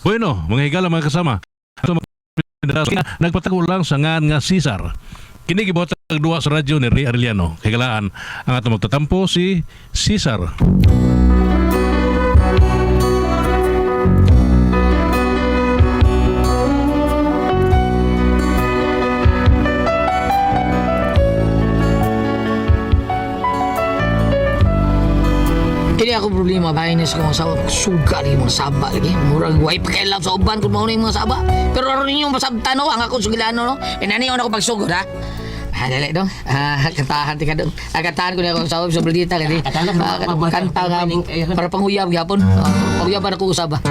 Bueno, mga higala mga kasama. Nagpatago lang sa ngan nga Cesar. Kini gibuhat ang duwa sa radyo ni Ray Arellano. Higalaan ang atong magtatampo si Cesar. Hindi ako problema bahay na sa mga sawa. Suga rin mga saba lagi. Murag way pa kailan sa uban kung mauna yung mga saba. Pero ano rin yung masabta no, ang akong sugilano no. Naniyon ako pagsugod ha. Dali dong. Kantahan tika dong. Kantahan ko na akong sawa sa baldita kani. Kanta nga para panguyab gyapon. Panguyab na ko usab ba.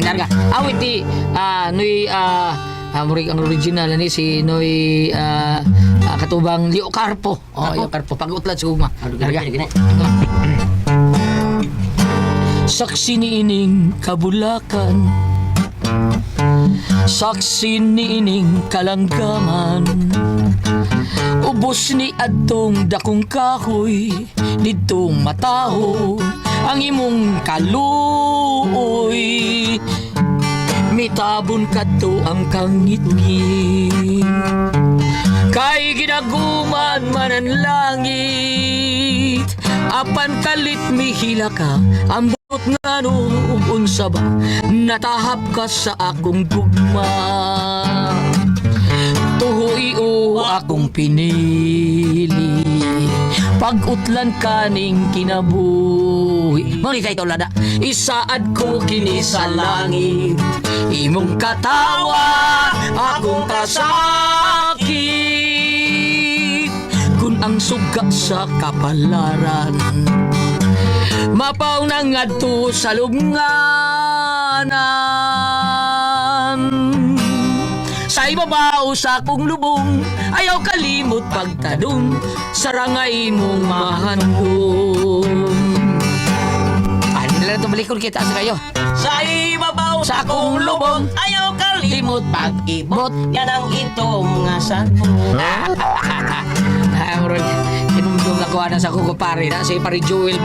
Darga. Awit di noy murig ang original ni si Noy katubang Leo Carpo. Leo Carpo pag-utlat sa uma. Darga. Saksi ni ining kabulakan, saksi ni ining kalanggaman, ubos ni adtong dakong kahoy, didtong mataho ang imong kaluoy. Mitabon kadto ang kangit-ngit, kay ginaguman man ang langit. Apan kalit mihila ka, ambot nga no unsa ba, natahap ka sa akong gugma. Tuhoy o akong pinili, pag-utlan kaning kinabuhi. Muli kay tolada, isaad ko kini sa langit, imong katawa akong kasakit. Kung ang suga sa kapalaran, mapaw na ngadto sa lubnganan. Sa ibabaw sa akong lubong, ayaw kalimot pagtadong, sarangay mong mahandong. Ano nila ito balikon kita sa kayo? Sa ibabaw sa akong lubong, ayaw kalimot pag-ibot, yan ang itong ngasan mo. Inumdum na kuha na sa kukupari na si Pari Joel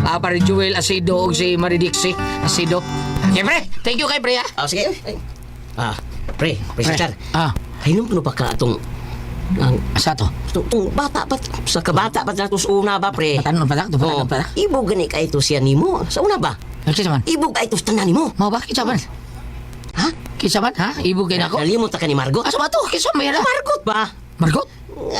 Pari Joel Asido o si Maridixi Asido. Okay, pre. Thank you kay pre ha. Sige. Pre, Cesar. Hinom Hinom pa ka itong asa to? itong bata pa, sa kabata pa sa una ba, pre? Patanon pa to Oo. pa. Ibog gani ka ito siya nimo. Sa una ba? Kisa man. Ibog ka ito sa tanan nimo. Mau ba kisa man? Ha? Kisa man ha? Ibu kay nako. Nalimot ka ni Margot? Asa ba to? Kisa may ra. Margot ba? Margot.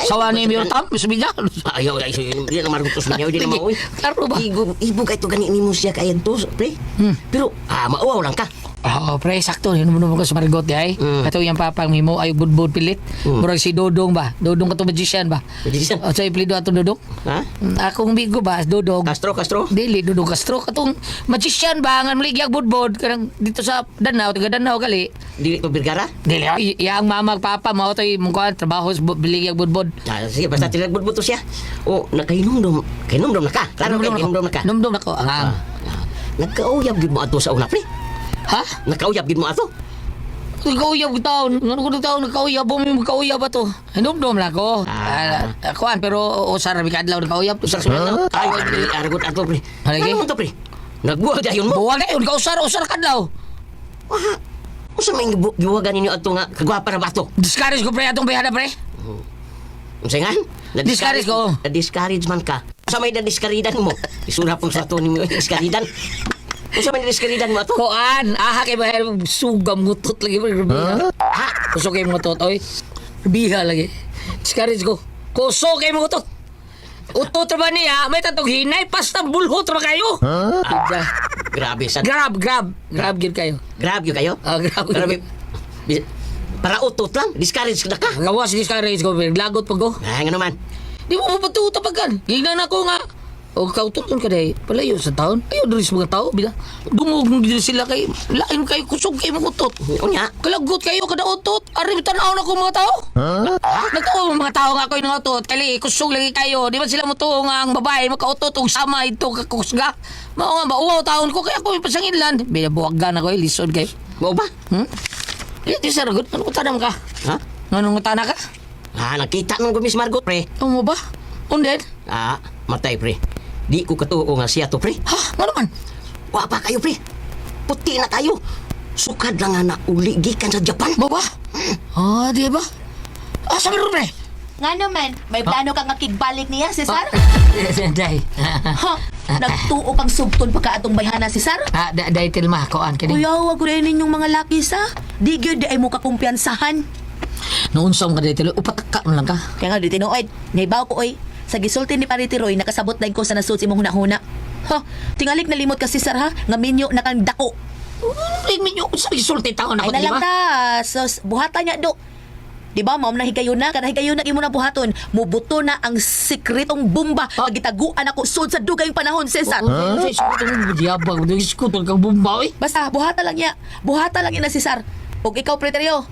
Sawa ni Mayor Tam, sumiga. Ayaw, hindi na Margot tos minyaw, hindi na mauwi. Klaro ba? Ibog ka ito gani nimo siya kaya ito, pre. Pero, mauwaw lang ka. Oo, pre, sakto. Hinom ko sa Margot ay. Kato yung papang mimo ay budbud pilit. Murag si Dodong ba? Dodong ka to magician ba? Magician? O sa iplido ato Dodong? Ha? Akong bigo ba? Dodong. Castro? Dili, Dodong Castro. Katong magician ba? Nga maligyak budbud. Karang dito sa Danao, taga Danao gali. Dili ko Birgara? Dili, yang mama, papa, mo ito'y mungkuhan, trabaho sa biligyak budbud. Sige, basta tinagbudbud to siya. O, nakahinomdom na ka. Klaro kay hinomdom na ka. Numdum na ko. Nagkauyab gid mo ato sa una, pre. Ha? Nakauyab gid mo ato. Nagkauyab ko taon. Ano ko taon nagkauyab? Bumi magkauyab ba to? Hinumdum na ko. Kuan, pero usar na bikadlaw nagkauyab. Usar sa Ay, aragot ato, pre. Halagi? Ano mo to, pre? Nagbuwag dayon mo? buwag na yun. Usar kadlaw. Usa may giwagan ninyo ato nga kagwapa na bato. Discourage ko pre atong bayada pre. Unsay nga? Discourage ko. Na-discourage man ka. Usa may na-discouragean mo? Isura pong sa to ni discouragean. Usa may na-discouragean mo ato? Kuan, kay bahaya sugam ngutot lagi pre. Kusok kay ngutot oy. Biha lagi. Discourage ko. Kusok kay ngutot. Utot ba niya? May tatong hinay. Pasta bulhot ba kayo? Grabe sad. Grab gid kayo. Grab yun kayo? Grab. Grabe. Para utot lang. Discourage ka na ka. Gawas discourage ko pre. Lagot pag ko. Nga naman. Di mo mapatuto pagkan. Gignan ako nga. O kaututon ka dahi. Palayo sa taon. Ayaw doon mga tao. Bila. Dumugong din sila kay. Lain kayo kusog kayo mga utot. Unya. Kalagot kayo kada utot. Ari tanaw na ko mga tao. Nagtuo mga tao nga ko yung utot. Kali kusog lagi kayo. Di ba sila mo tuo nga ang babae makautot ug sama ito kakusga. Mao nga ba uwaw taon ko kaya ko pasanginlan. Binabuwagan ako lisod kayo. Mo ba? Di sir good. Ano tanam ka? Ha? Anong tana ka? Nakita nung Miss Margot, pre. Ano mo ba? Undead? Matay, pre. Di ko katuo nga siya to, pre. Ha? Ano naman? Wa pa kayo, pre. Puti na kayo. Sukad lang nga na uli gikan sa Japan. Mo ba? Di ba? Asa meron, pre? Nga naman, may plano kang nakigbalik niya, Cesar? Day. Ha? Nagtuo kang subton pagka atong bayhana, Cesar? Day tilma, koan kini. Kuya, wag ko rin ninyong mga lakis, ha? Di gyud di ay mo kakumpiyansahan. Noon sa mga day tilo, upatak mo lang ka. Kaya nga, di tinuoy. Naibaw ko, oy. Sa gisulti ni Paritiroy, nakasabot na ko sa nasud si mong hunahuna. Ha? Tingalik na limot ka, Cesar, ha? Nga minyo na kang dako. Minyo, sa isulti taon Ay ako, na di lang ba? ka. Sos, buhatan niya, do. Di ba, ma'am, nahigayon na. Kada higayon na imo na buhaton. Mubuto na ang sikretong bomba. Pagitaguan ako sud sa dugayng panahon, Cesar. Sa isulti mo, diabang, nag-iskutan kang bumbaw, eh. Basta, buhata lang niya. Buhata lang niya na, Cesar. Huwag ikaw, Preterio.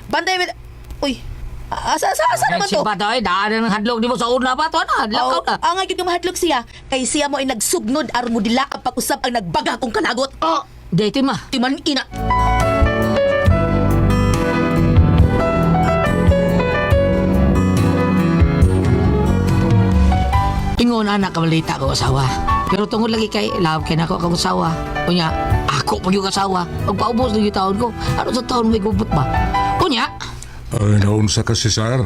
Bantay, uy. Asa naman Si to? Bata, eh, daan ng hadlok di mo sa una pa, to, hadlok ka na. Ang nga mahadlok siya. Kay siya mo ay nagsugnod aron mo dila ang pag-usap ang nagbaga kong kanagot. Day tilma. Timan ina. Ingon anak kabalita ko asawa. Pero tungod lagi kay love kay nako akong asawa. Kunya, ako pa yung asawa. Pagpaubos na yung taon ko. Ano sa taon may gubot ba? Kunya, Ay, naunsa ka si Sar.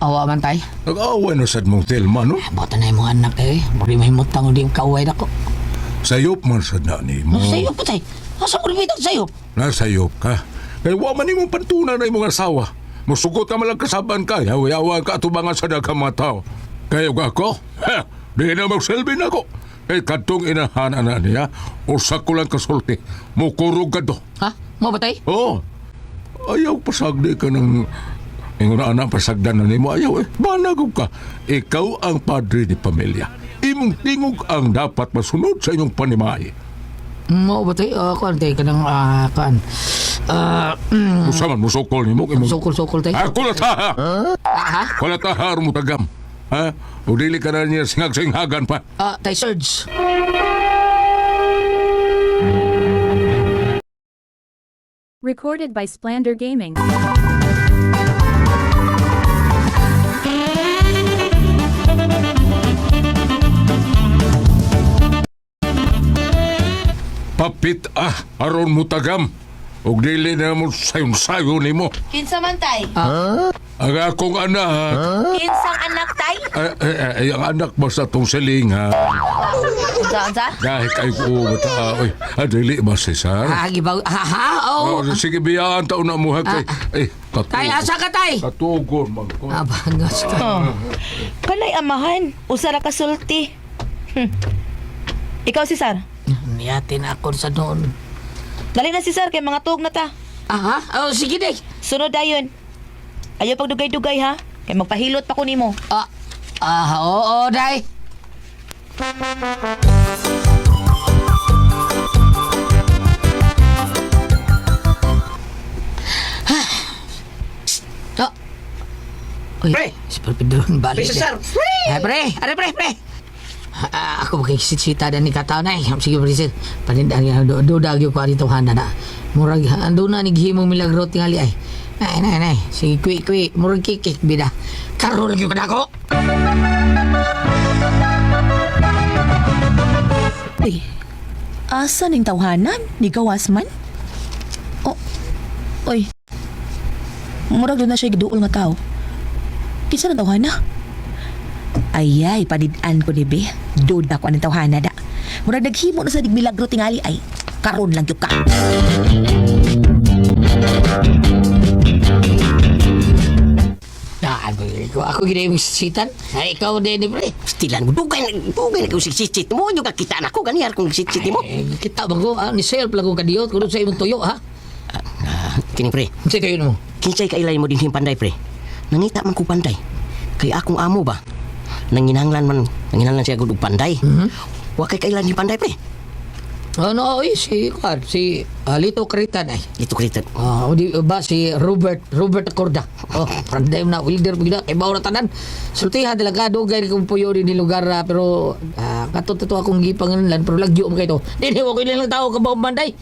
awa man tay. Nag-away na sad mong telma, no? Bata na yung mga anak eh. Muli may mutang di kaway na ko. Sayop man sad na ni mo. Sayop po tay. Asa mo rin sayop? Nasayop ka. Kaya wa man imong pantunan na imong asawa. Musugot ka malang kasaban ka. Yawa-yawa ka atubangan sa dakamataw. Kaya ako, di na magselbi na ko. Kaya katong inahanan na niya, usak ko lang kasulti. Mukurog ka to. Ha? Mo ba tay? Oo. Ayaw pasagdi ka ng ingon na anak pasagdan na nimo. Ayaw eh. Banagog ka. Ikaw ang padre ni pamilya. Imong tingog ang dapat masunod sa inyong panimay. Mo ba tay? Kuan tay ka ng kuan. Usa man musukol nimo imong. Sukol tay. Ako na taha. Ha? Wala taha mo tagam. Ha? O dili ka na niya singag-singhagan pa. Tay Serge. Recorded by Splander Gaming. Papit aron mo tagam. O dili na mo sayon-sayo nimo. Kinsa man tay? Ang akong anak. Kinsang anak tay? Ay, ang anak mo sa tong siling ha. Unsa? Dahil kay ko mata. Oy, dili ba si Sar? Gibaw. Ha? Oo. Sige, biyaan taon na mo ha kay. Tay, asa ka tay? Katugon man ko. Abangas ka. Kanay amahan. Usara ka sulti. Ikaw, Cesar. Niyatin ako sa noon. Dali na, Cesar, kay mga tuog na ta. Oh, sige day. Sunod ayon. Ayaw pagdugay-dugay ha. Kay magpahilot pa ko nimo. Oo, day. Uy, Pre! si Pedron balik. Pre, Cesar, Pre! Pre! Ako magkikisita na ni Kataw na eh. Sige, pre, sir. Panindan nga, dudag yung kwa dito handa na. Murag, ando na ni Gihimong milagro tingali ay. Nay. Sige, kwi. Murag kikik, bida. Karo lagi ko na ako. Uy, asa ning tawhanan? Ni gawas man? Uy. Murag doon na siya giduol nga tao. Kinsa na tawhana? Ayay, panidaan ko ni be. Doon ako anong tawhana da. Murag naghimo na sa digmilagro tingali ay. Karon lang yung ka. Ako gina yung sitan. Ay, ikaw din, pre. Stilan mo, dugay na kung siksitsit mo. Yung kakita na ko, ganyan kung siksitsit mo. Kita ba ko, ni self lang ko kadiyot. Kung sa imong tuyo, ha? Kini pre, Kasi kayo mo. kinsay kailay mo din yung panday pre. Nangita man ko panday. Kaya akong amo ba? Nanginahanglan siya gud og panday. Wa kay kailan ni panday pre. Ano, si Lito Kritan ay. Ito kritan. Di ba si Robert Acorda. Panday na wilder bigla kay bawra tanan. Sultihan delegado gay kung puyo din ni lugar pero katuto akong gipanganlan pero lagyo mo kay to. Dili ko ilang tao ka ba banday.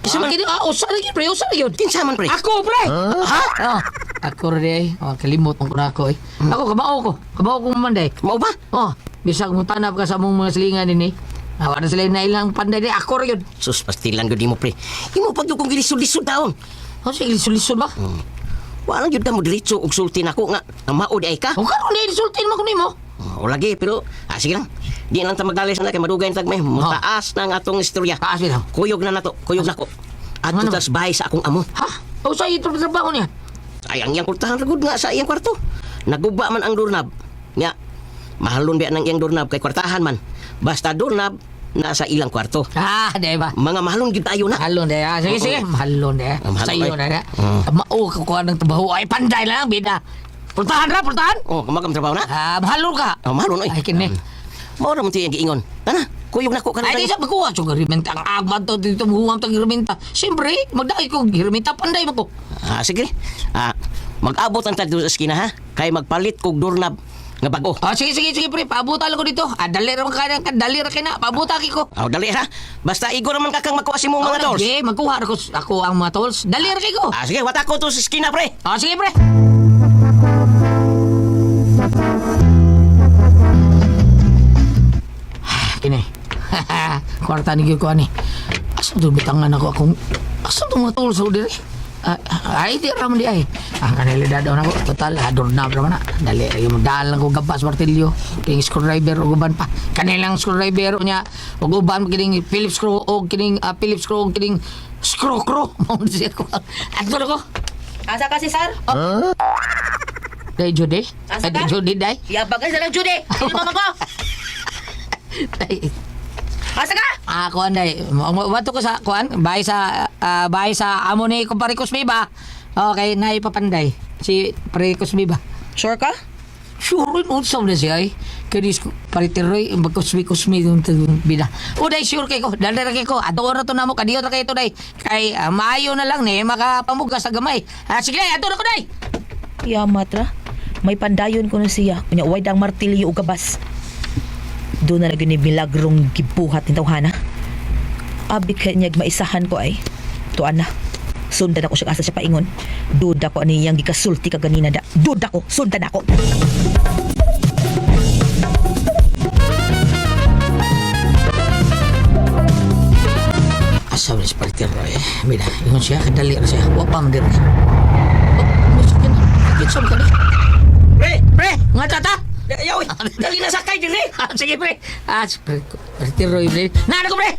Isa man gid usa lagi pre, usa lagi. Kinsa man pre? Ako pre. Ha? Ako re. Kalimot mo na ako eh. Ako kabao ko. Kabao ko manday. Mao ba? Bisag mo tanap ka sa mong mga silingan ini. Awa na sila na ilang panday di. Ako rin yun. Sus, pastilan gud mo pre. Imo pag yung kong gilisod-lisod taon. O sige, lisod-lisod ba? Wala jud mo diretso og sulti nako nga maod ay ka. O karon na isultin mo kunin mo. O lagi pero sige lang. Di lang ta magdalis na kay madugay tag may mutaas na ang atong istorya. Taas bitaw. Kuyog na nato, kuyog na ko. Adto Ano? tas bahay sa akong amo. Ha? O sa ito trabaho niya? Ay ang iyang kurtahan ragud nga sa iyang kwarto. Naguba man ang doorknob. Nya mahalon biya nang iyang doorknob kay kwartahan man. Basta doorknob nasa ilang kwarto. Ah, di ba? Mga mahalon gyud tayo na. Mahalon de. Sige, sige. Mahalon de. Mahalon, Sa iyo ay. na. Mao ka kuha ng trabaho. Ay, panday lang, bida. Pultahan ra, pultahan. Oh, kumagam trabaho na. Mahalon ka. Oh, mahalon oy. Ay, kini. Mao ra mo tiyang giingon. Tana, kuyog na ko karon. Ay, di sa magkuha sa girimenta. Ang agman to, dito muhuwam to girimenta. Siyempre, magdaki ko girimenta, panday mo ko. Sige. Mag-abot ang tagdo sa eskina ha. Kay magpalit kog doorknob nga bago. Sige, sige, sige, pre. Paabuta lang ko dito. Dali ra ka na, dali ra kina. Paabuta ki ko. Aw dali ha. Basta igo naman kakang makuha si mong mga tools. Sige, magkuha ako ang mga tools. Dali ra kay ko. Sige, wata ko to sa eskina pre. Sige, pre. Kini. Kwarta ni ko ani. Asa to bitangan ako akong asa to mga tools ko diri? Ay, di raman di ay. Ang kanila dadaw na ko. Total, doorknob raman na. Dali, yung dahil lang ko gapas martilyo. Kining screwdriver o guban pa. Kanilang screwdriver niya. O guban, kining Phillips screw o kining Phillips screw o kining screw. Mawag siya ko. At ko na ko. Asa ka si Sar? Day Judy? Asa Day ka? Judy, day? Yabag ka sa lang, Judy! Sino mama ko? Day. Asa ka? Kuan day. Wato ko sa kuan, bahay sa amo ni kumpare Kusmi ba? Okay, na ipapanday. Si Pare Kusmi ba? Sure ka? Sure rin unsa na siya ay. Kaya paritiroy, magkusmi yung bida. O day, sure kay ko. Dala kay ko. Ato na to na mo. Kadiyo na kayo to day. Kay maayo na lang ni. Makapamugas sa gamay. Sige day, ato na ko day. Yamat ra. May pandayon ko na siya. Kunya, wide ang martilyo o gabas. Doon na naging milagrong gibuhat ni Tawhana. Abi kanya maisahan ko ay. Tuan na. Sundan ako siya asa siya paingon. Duda ko ani yang gikasulti ka ganina da. Duda ko, sundan ako. Asa si paritiroy. Bida, yun siya. Kadali na siya. Wapam din. Oh, masakit na. Kitsam ka na. Pre! Nga tata! Ayaw, dali na sakay dili. Sige, pre. Paritiroy, pre. Nana ko, pre!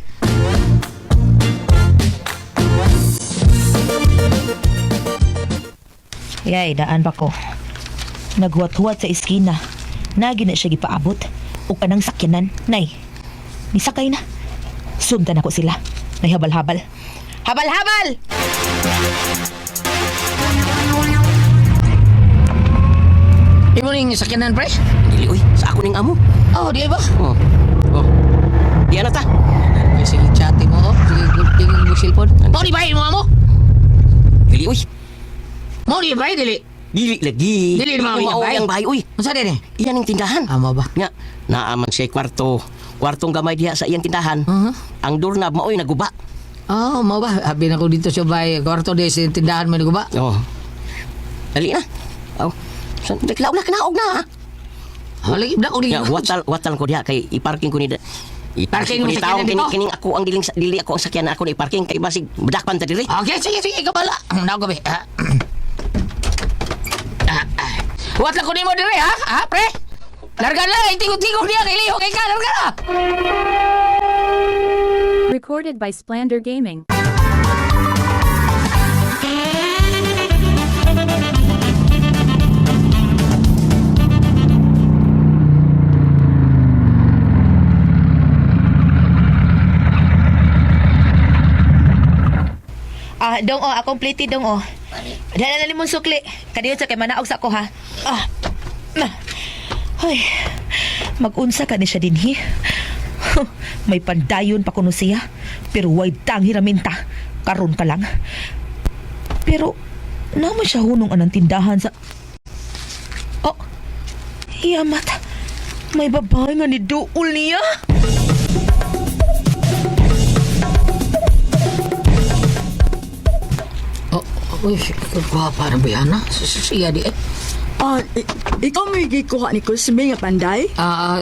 Yay, daan pa ko. Naghuwat-huwat sa iskina. Nagi na siya gipaabot. O kanang sakyanan. Nay, nisakay na. Sundan ako sila. Nay, habal-habal. Habal-habal! Imo ning sakyanan, pre? Dili uy, sa ako ning amo. Oh, di ba? Oh. Di ana ta. Sige, chatin mo, oh. Sige, mo cellphone. Mau di ba mo mo? Dili uy. Mau di ba, dili? Dili lagi. Dili mo Mao bahay. ang bahay uy. Masa din eh? Iyan ang tindahan. Amo ba? Nga, naaman siya kwarto. Kwartong gamay diha sa iyang tindahan. Ang doorknob maoy naguba. Oh, mau ba? Abi na ko dito sa bay. Kwarto di sa tindahan mo ba? Oh. Dali na. Oh. Naklaw na kanaog na. Lagi na uli. Ya, watal ko diha kay iparking ko ni Parking mo ko ni sakyanan taong dito? kining ako ang dili ako ang sakyan ako ni parking kay basig bedakpan ta diri. Okay, sige, ikaw pala. Nago ba? Huwat lang ko ni mo dire, ha? Pre? Larga na, itingog-tingog niya. Kiliho kay ka, larga na. Recorded by Splander Gaming. Dong akong plate dong Dala na mong sukli. Kadiyo sa kay manaog sa ako ha. Ay, mag-unsa ka ni siya din hi. May pandayon pa kuno siya. Pero way tang hiraminta. Karon ka lang. Pero, naman siya hunong anang tindahan sa... Oh, yamat. May babae nga ni Duol niya. Uy, guwapa na ba yan, ha? Siya di eh. Ikaw may gikuha ni Kusme nga panday?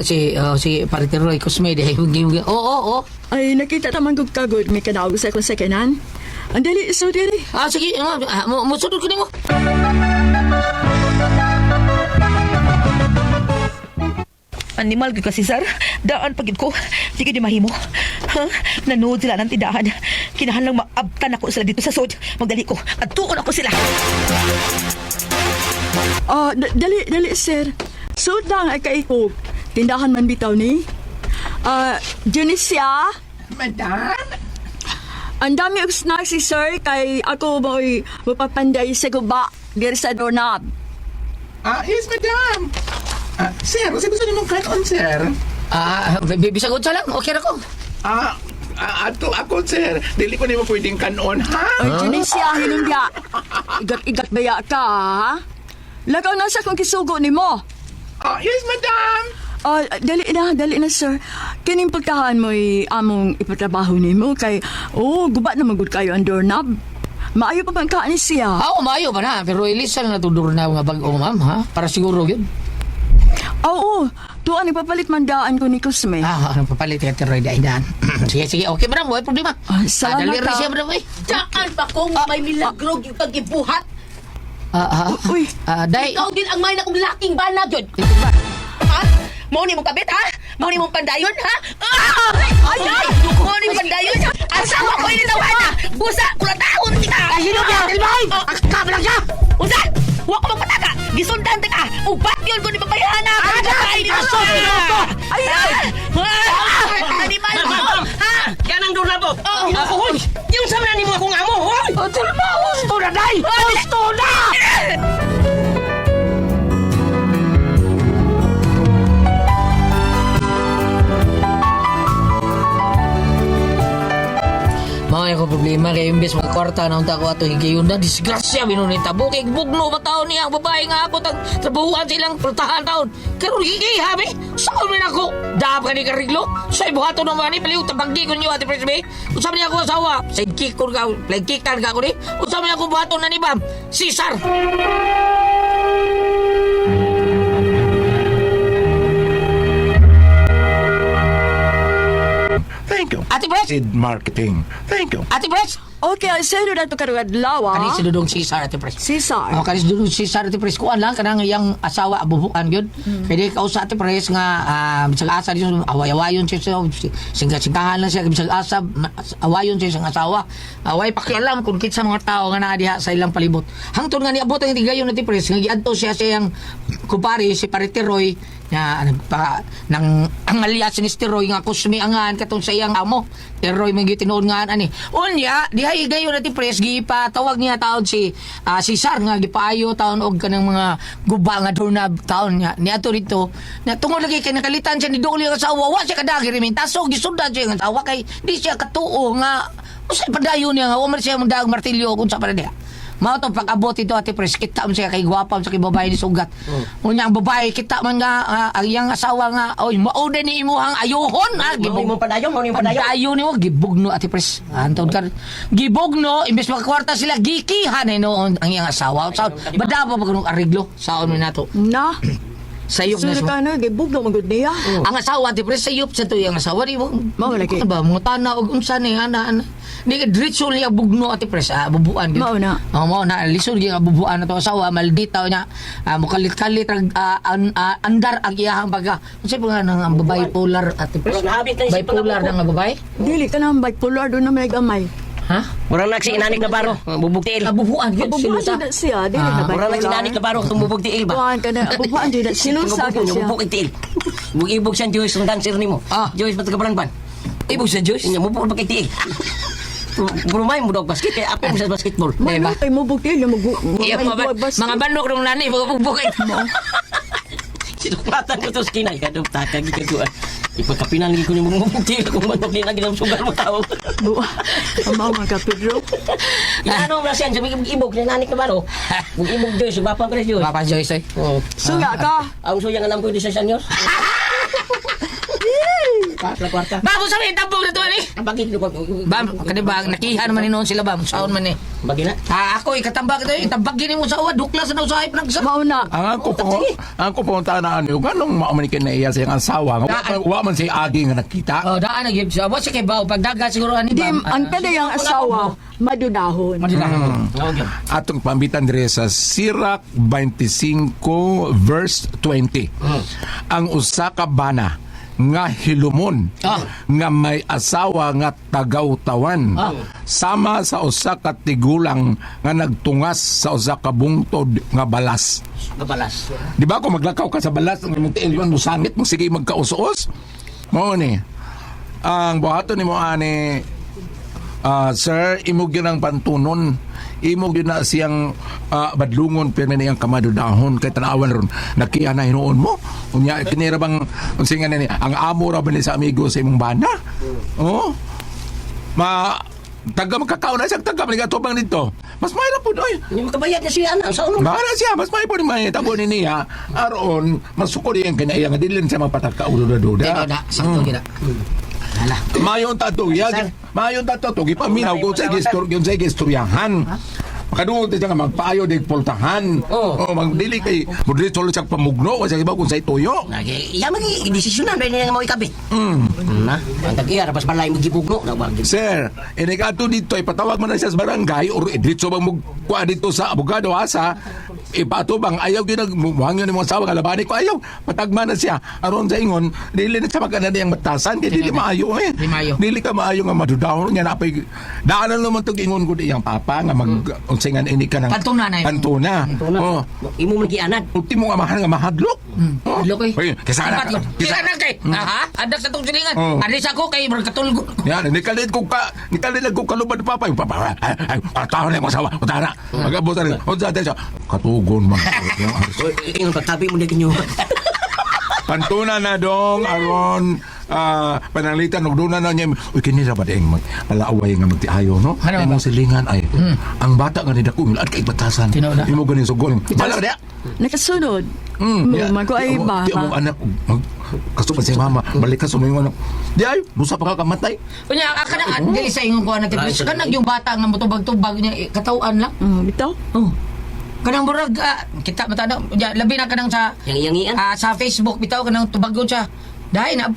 Si Pariteroy Cosme, di oo. Ay, nakita naman kong kagod may kanawag sa akong sekenan. Ang dali, so dali. Sige, musudod ko nimo. Animal ka kasi, sir. Daan pagid ko. Sige di mahimo. Ha? Nanood sila ng tindahan. Kinahanglang maabtan ako sila dito sa sod. Magdali ko. At tuon ako sila. Dali, sir. Suot lang ay kaikog. Tindahan man bitaw ni. Junicia? Madam? Ang dami ang snack si sir kay ako mo'y mapapanday sa guba diri sa doorknob. Yes, madam. Sir, kasi gusto niyo mong kanon, sir? Bisagod sa lang, okay na ko. Ako, sir. Dili ko niyo pwedeng kanon, ha? Ay, Junicia, hinungya. Igat-igat baya ka, ha? Lagaw na sa kong kisugo ni mo. Yes, madam. Dali na, sir. Kining pagkahan mo'y among ipatrabaho ni mo kay, guba na magod kayo ang doorknob. Maayo pa bang kaan siya? Umayo pa na, pero ilisa na natuduro na mga bag-o, ma'am, ha? Para siguro yun. Oo, tuan ipapalit mandaan ko ni Kusme. Anong papalit ka, Teroy, daan. Sige, okay, madam, wala problema. Salamat, Dali rin ha. siya, madam, eh. Daan pa kung may milagro yung pag-ibuhat. Uy, Day. Ikaw din ang may na kong laking banag yun. Ha? Mao ni mong kabit, ha? Mao ni mong pandayon, ha? Ay! Mao ni mong pandayon. Asawa ko ini tawahan na. Busa, kulatahon tika. Ay, sino ka? Tilbay! Akta ba lang siya? Usan! Huwag ko magpataka. Gisundan tika. Ubat yun ko ni papayahan na. Ay! Ay! Animal mo! Ha? Yan ang doorknob mo. Hoy! Yung sama ni mo akong amo, hoy! Tilbay! Gusto na, Day! Gusto na! Mga ko problema kay imbes mga kwarta na unta ko ato higayon na disgrasya binunita bukig bugno ba taon niya ang babae nga abot ang trabahuan silang pultahan taon karon higiha be saan man ako daap ka ni kariglo sa ibuhato naman ni paliw tabanggi ko niyo ate presbe usab niya ako asawa sidekick ko ka sidekick ka ko ni usab niya ako buhaton na ni Bam Cesar. Thank you. Ate Pres Sid marketing. Thank you. Ate Pres okay, sino na ito karwadlaw, kanis si Dudong Cesar ate Pres. Cesar. Kanis Dudong Cesar ate Pres kuan lang kanang iyang asawa abubuan gyud. Pwede ka usa ate Pres nga bisag asa di away-awayon siya singga-singgahan lang siya bisag asa awayon siya sang asawa. Away pakialam kung kitsa mga tao nga naa diha sa ilang palibot. Hangtod nga niabot ang tigayon ate Pres nga giadto siya sa iyang kumpare si Pariteroy nga nang ang alias ni Steroy nga kusmi angan katong sa iyang amo Teroy may gitinuod nga ani unya dihay gayon natin pres gipatawag niya taon si Cesar nga gipaayo taon og kanang mga guba nga doorknob taon niya niadto dito na tungod lagi kay nakalitan siya ni Duli nga asawa wa siya kadagi rin taso gisundan siya nga asawa kay di siya katuo nga usay padayon niya nga wa man siya mundag martilyo kun sa para diha. Mao to pag-abot ito ate pres kita man siya kay gwapa sa kay babae ni sugat. Unya ang babae kita man nga ang iyang asawa nga oy mao din ni imuhang ayohon ha Gibog mo padayon, mo ni padayon. padayon nimo gibugno ate pres. Antod ka gibugno imbes makakwarta sila gikihan noon ang iyang asawa. Sa badapa pa kuno ariglo saon man nato. Na, Sayop na sino ka na, gibog na magod niya. ang asawa ate pres sayop sa to iyang asawa di mo. Mao lagi. Ba mo tana og unsa ni ana. Di ka diretso niya bugno ate pres bubuan gyud. Mao na. Mao na lisod gyud nga bubuan na to asawa malditaw niya mukalit-kalit andar ang iyahang baga. Unsa pa nga ang babae polar ate pres? Nahabit na isip Bipolar na nga babae? Dili ka na bipolar doon na may gamay. Ha? Murang nagsinanik na baro, bubugtiil. Bubuan gyud Abubuan silusa. dyan siya, dili na Murang bipolar. nagsinanik na baro, kung bubugtiil ba? Buwan ka na, abubuan dyan sinusa ka siya. Bubuk itil. Bugibog siya Joyce ng dancer nimo. Joyce patagabalan Ibog sa Diyos? Inya mo bukod pagkitiil. Burumay mo dog basket kaya apa mo sa basketball. Diba? Kay mo bukti, Iya, mga bandok nung nani, bugay mo. Sinuklatan ko to skinay kadong takag gikaguan. Ipagkapinan lagi ko ni mong buktiil kung manok ni lagi ng sugar mo tao. Amaw mga Pedro. Ano ba siya? Sabi ibog ni nanik na baro. Ibog Joyce, bapa ko Joyce. Papa Joyce eh. Suya ka. Ang suya nga lang ko di sa sanyos. kwarta. Bam, sa may tabog na to, ani. Bagay ko. Bam, kani ba, nakihan man ni noon sila, bam. Saon man ni. Bagay na. Ako, ikatambag ito, itabag gini mo sa uwa, dukla sa nausahay pa nagsa. Mauna. Ang ako po tanaan niyo, ganong maamanikin na iya siyang asawa. Wa man si Agi nga nakita. Oh, daan na, sa uwa, sige ba, pagdaga siguro, ani, Di, bam. ang kanayang asawa, madunahon. Atong pambitan dire sa Sirach 25 verse 20. Ang usa ka bana nga hilumon nga may asawa nga tagaw-tawan sama sa usa ka tigulang nga nagtungas sa usa ka bungtod nga balas. Gabalas. Di ba kung maglakaw ka sa balas ng imong tiil mo sangit mo sige magkausos? Mao ni. Ang buhaton nimo ani sir, imo gyud ang pantunon. Imo gyud na siyang badlungon pero niyang kamadudahon kay tanawan ron nakiya na hinuon mo. Unya kinira bang unsa nga ni ang amo ra ba ni sa amigo sa imong bana? Oh. Taga magkakaon na siya, taga manigatubang dito. Mas mahirap po doy. Yung makabayad na siya ana sa uno. Bahala siya, mas mahirap po ni may tabo ni niya. Aron, masukod yung kanaya nga dilin siya mapatagkaulo na duda. Dito na, sakto gina. Hala. Mayon tato, mayon tato, gipaminaw ko sa gistoryahan. Makadungod siya nga magpaayo dig pultahan. Magdili kay mudili solo siya pamugno kasi iba kung sa itoyo. Iya magi desisyonan ba niya nga mo ikabit. Na, ang tagiya pas balay mo gibugno na wag. Sir, inikato dito ipatawag mo na siya sa barangay or dito bang magkuha dito sa abogado asa ipatubang ayaw gyud nagmuhangyo ni mga asawa nga labani ko ayaw patagma na siya aron sa ingon dili na siya magana diyang batasan kay dili maayo Di maayo. dili ka maayo nga madudahon nya napay daanan naman tug ingon ko diyang papa nga mag unsingan ini ka ng Pantuna na yun. pantuna oh Imo magianad. ultimo nga mahal nga mahadlok Hadlok eh. Hoy, kisa na Kisa na kay. Ha? Adak sa tong silingan. Alis ako kay magkatulgo. yan, nikalit ko kalubad ni papa yung papa tahon na yung asawa utara magabot na rin o dati siya katugon man Ingon pagtabi mo din kinyo. pantuna na dong aron panalitan og duna na niya uy kini ra ba ding palaaway nga magtiayo no Ano ba? imong silingan ay ang bata nga ni dako at kay batasan Tinoda. imo ganin sugol bala dia Nakasunod. Mago ay ba? Di mo anak kasupan si mama balik ka sumingon anak di ay busa pa ka kamatay Kunya aka na dili sa ingon ko na tipis kanang yung bata nga motubag-tubag niya tauan lang. Bitaw? Oh. Kanang burag kita matanda labi na kanang sa Yang-yangian. sa Facebook bitaw kanang tubagon siya. Dai na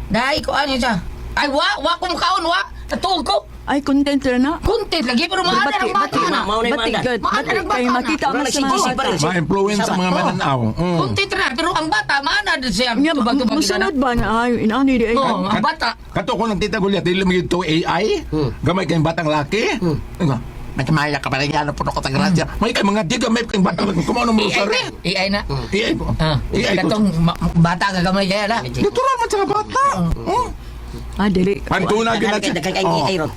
dai ko ano siya. Ay wa ko makaon wa. Natuog ko. Ay, content na. Content lagi pero maana ng bata na. Mao na Batik mandan. good. Maana Batik ng kayo bata makita na. mo sa Isip pa rin. mga ma-influence sa mga mananaw Content na pero ang bata maana din siya Nga, tubag-tubag na. musunod ba na ay, inani di ay. Oh, ang bata. kato ko nang tita gulyat dili mo ito AI gamay kayong batang laki nagkamaya ka pa rin yan po ko tagrasya may kay mga diga may kayong batang laki kumano mo sa rin AI na. AI po AI po Katong bata ka gamay kaya na. natural man sa bata Dili. pantuna gina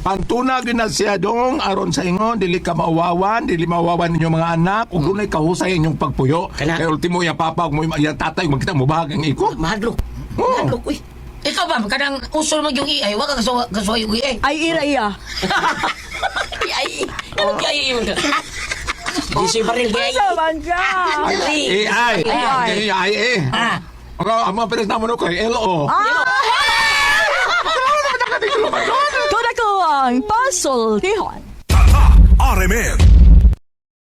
pantuna gina siya dong aron sa ingon dili ka mauwawan dili mauwawan ninyo mga anak ug dunay kahusay inyong pagpuyo Kana- kay ultimo yung papa ug mo yung tatay ug magkita mo bahag ang iko Mahadlok. Oo. Mahadlok uy. Ikaw ba kanang usol mo yung AI wa ka kasuway yung AI. Ay, ira-iya. Ay. Ano kaya yun? Di si baril kaya. Saban ka. AI AI ang mga peres naman ako kay LO Kung ako ang puzzle, tihon. RMN